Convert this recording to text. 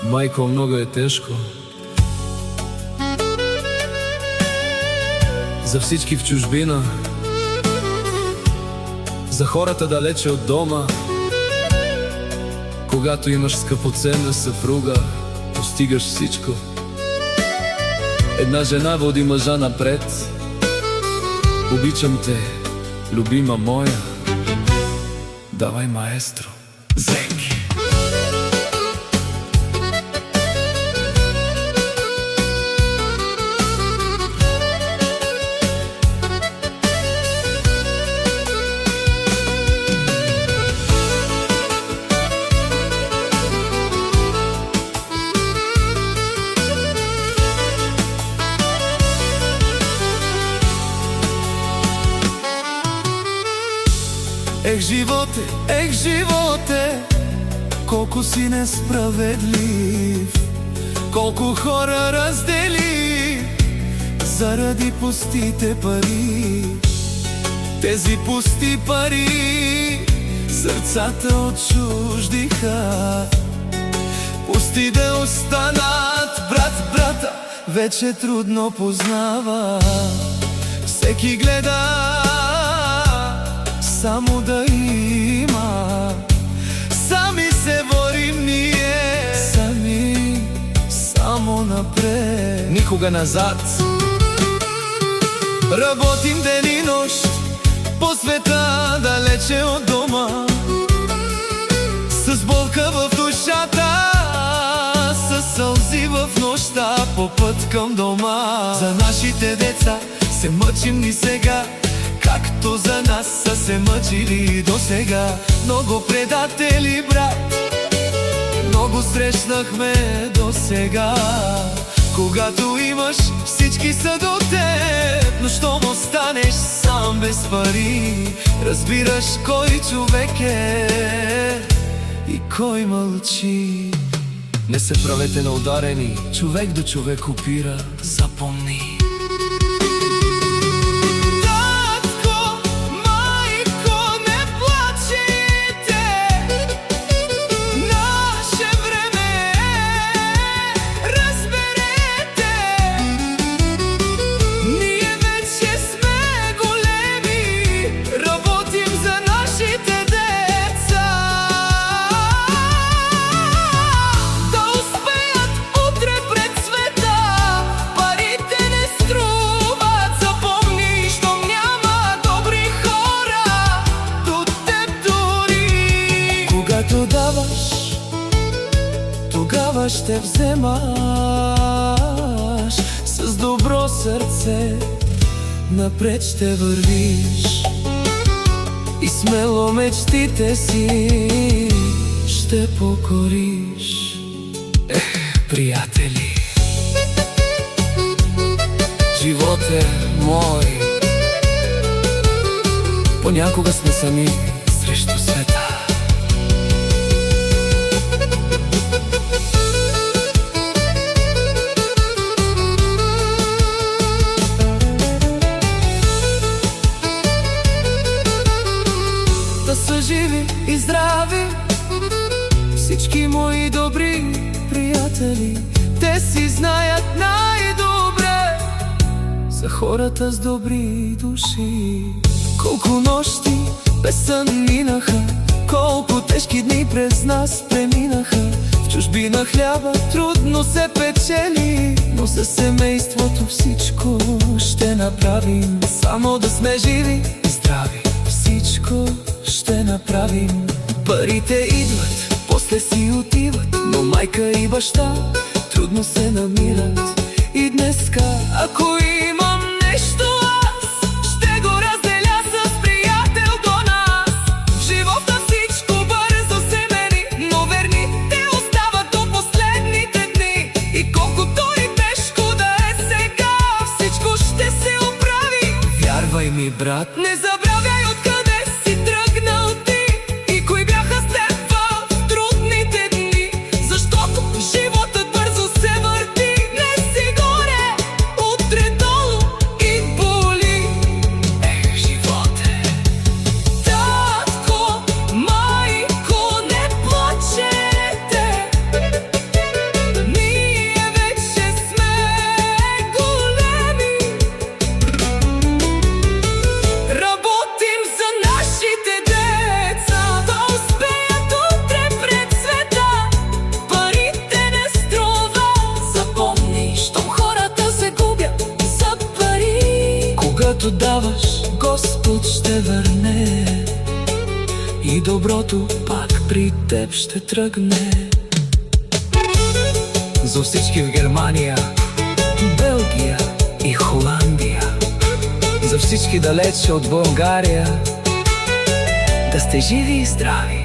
Майко, много е тежко. За всички в чужбина, за хората далече от дома. Когато имаш скъпоценна съпруга, постигаш всичко. Една жена води мъжа напред. Обичам те, любима моя. Давай, маестро, зенки. Ех, животе, колко си несправедлив, колко хора раздели заради пустите пари. Тези пусти пари сърцата отчуждиха. Пусти да останат, брата вече трудно познава. Всеки гледа само да има. Сами се борим ние, сами, само напред, никога назад. Работим ден и нощ по света, далече от дома, с болка в душата, с сълзи в нощта, по път към дома. За нашите деца се мъчим ни сега, както за нас са се мъчили досега. Много предатели, брат, много срещнахме досега. Когато имаш, всички са до теб, но щом останеш сам без пари, разбираш кой човек е и кой мълчи. Не се правете на ударени, човек до човек опира, запомни. Когато даваш, тогава ще вземаш. С добро сърце напред ще вървиш и смело мечтите си ще покориш. Приятели, живот е мой. Понякога сме сами срещу света. Да са живи и здрави всички мои добри приятели. Те си знаят най-добре за хората с добри души. Колко нощи без сън минаха, колко тежки дни през нас преминаха. В чужбина хляба трудно се печели, но за семейството всичко ще направим. Само да сме живи и здрави, всичко ще направим. Парите идват, после си отиват, но майка и баща трудно се намират. И днеска, ако имам нещо аз, ще го разделя с приятел до нас. В живота всичко бързо се мери, но верните остават до последните дни. И колкото и тежко да е сега, всичко ще се оправи. Вярвай ми, брат, Не забравяй откъде си тръгнал ти и кои бяха с теб в трудните дни. Защото животът бързо се върти. Днес си горе, утре долу и боли. животе. Татко, майко, не плачете. Каквото даваш, Господ ще върне, и доброто пак при теб ще тръгне. За всички в Германия, Белгия и Холандия, за всички далече от България, да сте живи и здрави.